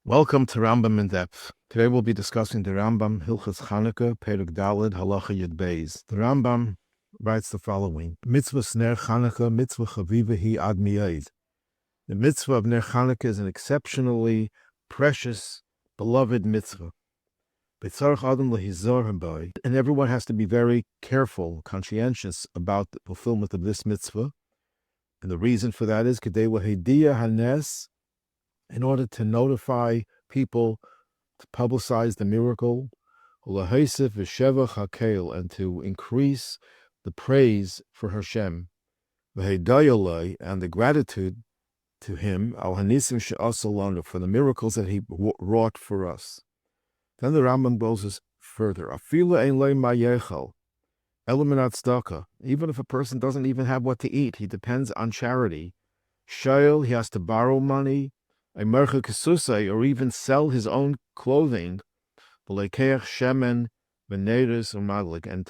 Welcome to Rambam in Depth. Today we'll be discussing the Rambam, Hilchos Chanukah, Perek Daled, Halacha Yud Beis. The Rambam writes the following: Mitzvah Ner Chanukah, Mitzvah Chavivahi Ad Miyad. The mitzvah of Ner Chanukah is an exceptionally precious, beloved mitzvah. B'tzarech Adam lehizor habai, and everyone has to be very careful, conscientious about the fulfillment of this mitzvah. And the reason for that is Kedei lahediya hanes, in order to notify people, to publicize the miracle, and to increase the praise for Hashem, and the gratitude to Him, for the miracles that He wrought for us. Then the Rambam goes further. Even if a person doesn't even have what to eat, he depends on charity. He has to borrow money, or even sell his own clothing, and to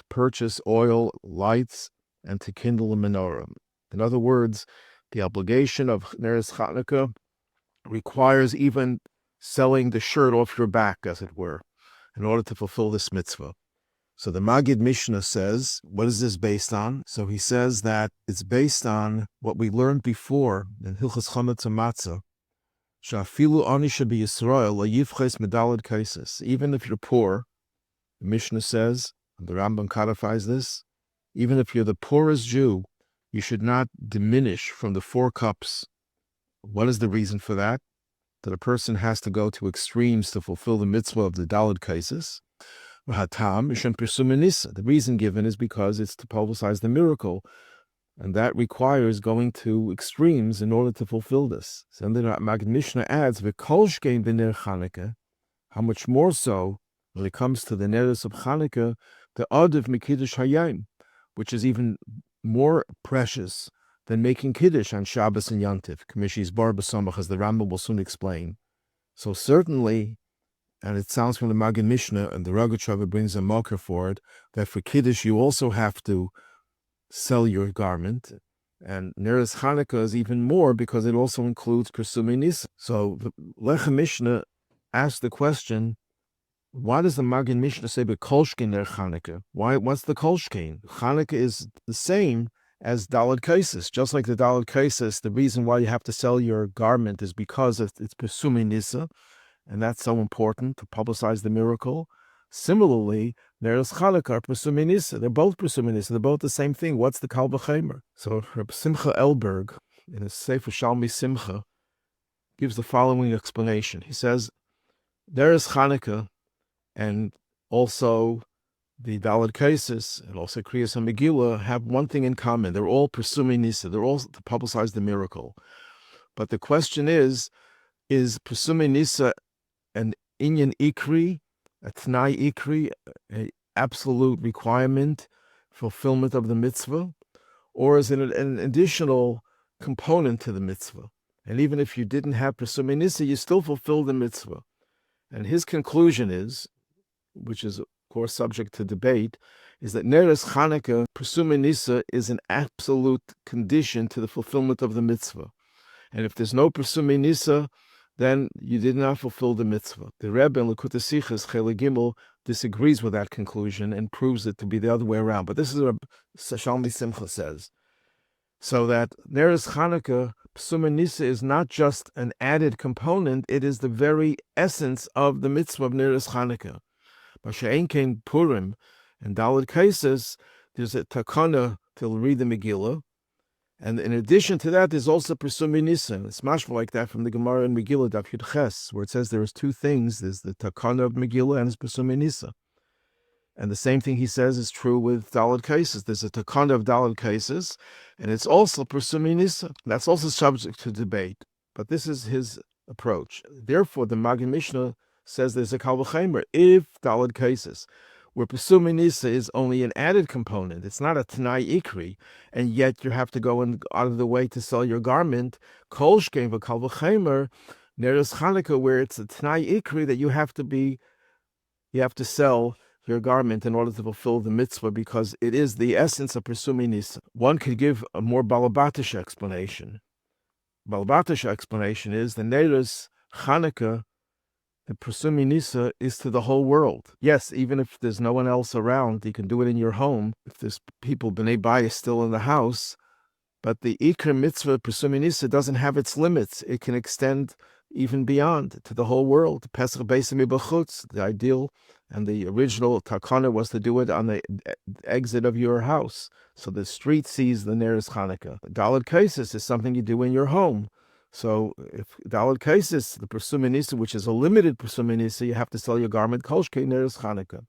purchase oil, lights, and to kindle a menorah. In other words, the obligation of Neres Chanukah requires even selling the shirt off your back, as it were, in order to fulfill this mitzvah. So the Magid Mishneh says, what is this based on? So he says that it's based on what we learned before in Hilchos Chametz Matzah, even if you're poor, the Mishnah says, and the Rambam codifies this, even if you're the poorest Jew, you should not diminish from the 4 cups. What is the reason for that? That a person has to go to extremes to fulfill the mitzvah of the Daled Kaisis. The reason given is because it's to publicize the miracle, and that requires going to extremes in order to fulfill this. So then Magid Mishneh adds, "V'kolshkein b'ner Chanukah," how much more so when it comes to the neres of Chanukah, the adav mikiddush hayom, which is even more precious than making kiddush on Shabbos and Yantiv, Kamishis bar b'samach, as the Rambam will soon explain. So certainly, and it sounds from the Magid Mishneh, and the Rogatchover brings a mocker for it, that for kiddush you also have to sell your garment, and Neres Chanukah is even more because it also includes Pirsumei Nisa. So the Lechem Mishneh asks the question, why does the Magid Mishneh say B'kolshkein ner Chanukah? What's the kolshkein? Chanukah is the same as Daled Kaisis. Just like the Daled Kaisis, the reason why you have to sell your garment is because it's Pirsumei Nisa, and that's so important to publicize the miracle. Similarly, Neres Chanukah are Pirsumei Nisa. They're both Pirsumei Nisa. They're both the same thing. What's the Kal V'chemer? So Rabbi Simcha Elberg, in his Sefer Shalmi Simcha, gives the following explanation. He says, Neres Chanukah and also the Daled Kaisis and also Kriyas HaMegillah have one thing in common. They're all Pirsumei Nisa. They're all to publicize the miracle. But the question is Pirsumei Nisa an Inyan Ikri, a T'nai Ikri, an absolute requirement, fulfillment of the mitzvah, or is it an additional component to the mitzvah? And even if you didn't have Pirsumei Nisa, you still fulfill the mitzvah. And his conclusion is, which is of course subject to debate, is that Neres Chanukah, Pirsumei Nisa, is an absolute condition to the fulfillment of the mitzvah. And if there's no Pirsumei Nisa, then you did not fulfill the mitzvah. The Rebbe in Likutei Sichos Chelik Gimel disagrees with that conclusion and proves it to be the other way around. But this is what Shalmi Simcha says. So that Neres Chanukah, Pirsumei Nisa, is not just an added component, it is the very essence of the mitzvah of Neres Chanukah. Masha'en Kein Purim and Daled Kaisis, there's a takana to read the Megillah. And in addition to that, there's also Pirsumei Nisa. It's mashma like that from the Gemara in Megillah, Daf Yud Ches, where it says there's 2 things. There's the takana of Megillah and it's Pirsumei Nisa. And the same thing he says is true with Daled Kaisis. There's a takana of Daled Kaisis, and it's also Pirsumei Nisa. That's also subject to debate. But this is his approach. Therefore, the Magid Mishneh says there's a Kal V'chemer if Daled Kaisis, where Pirsumei Nisa is only an added component. It's not a T'nai Ikri, and yet you have to go out of the way to sell your garment. Kol Shkein v'Kal V'chemer, Neres Chanukah, where it's a T'nai Ikri that you have to sell your garment in order to fulfill the mitzvah, because it is the essence of Pirsumei Nisa. One could give a more balabatish explanation. Balabatish explanation is the Neres Chanukah The Pirsumei Nisa is to the whole world. Yes, even if there's no one else around, you can do it in your home. If there's people, B'nai Bayis, still in the house, but the Ikar Mitzvah Pirsumei Nisa doesn't have its limits. It can extend even beyond to the whole world. Pesach Beisim B'chutz, the ideal and the original takana was to do it on the exit of your house, so the street sees the Neres Chanukah. Daled Kaisis is something you do in your home. So if Daled Kaisis, the Pirsumei Nisa, which is a limited Pirsumei Nisa, you have to sell your garment Kolshke Neres Chanukah.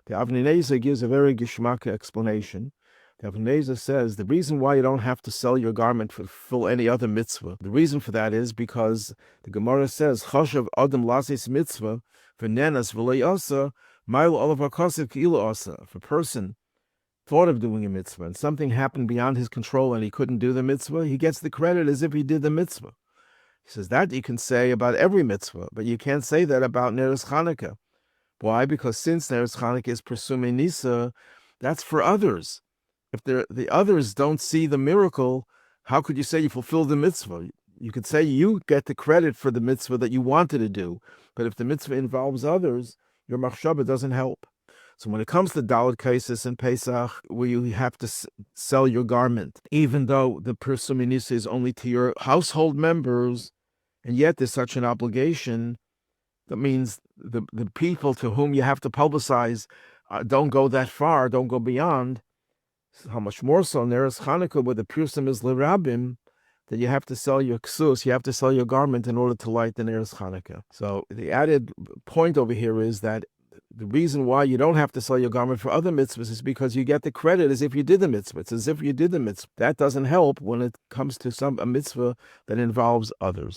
The Avnei Nezer gives a very geschmack explanation. The Avnei Nezer says the reason why you don't have to sell your garment to fulfill any other mitzvah, the reason for that is because the Gemara says, Chashav Adam Lasis Mitzvah, V'nenas V'lei Asa, Ma'il Olav HaKosiv K'ila Asa. If a person thought of doing a mitzvah and something happened beyond his control and he couldn't do the mitzvah, he gets the credit as if he did the mitzvah. He says that you can say about every mitzvah, but you can't say that about Neres Chanukah. Why? Because since Neres Chanukah is Pirsumei Nisa, that's for others. If the others don't see the miracle, how could you say you fulfilled the mitzvah? You could say you get the credit for the mitzvah that you wanted to do, but if the mitzvah involves others, your machshava doesn't help. So when it comes to Daled Kaisis and Pesach, where you have to sell your garment, even though the Pirsumei Nisa is only to your household members, and yet there's such an obligation, that means the people to whom you have to publicize don't go that far, don't go beyond. So how much more so Neres Chanukah, where the Pirsum is l'rabim, that you have to sell your ksus, you have to sell your garment in order to light the Neres Chanukah. So the added point over here is that the reason why you don't have to sell your garment for other mitzvahs is because you get the credit as if you did the mitzvah. It's as if you did the mitzvah. That doesn't help when it comes to a mitzvah that involves others.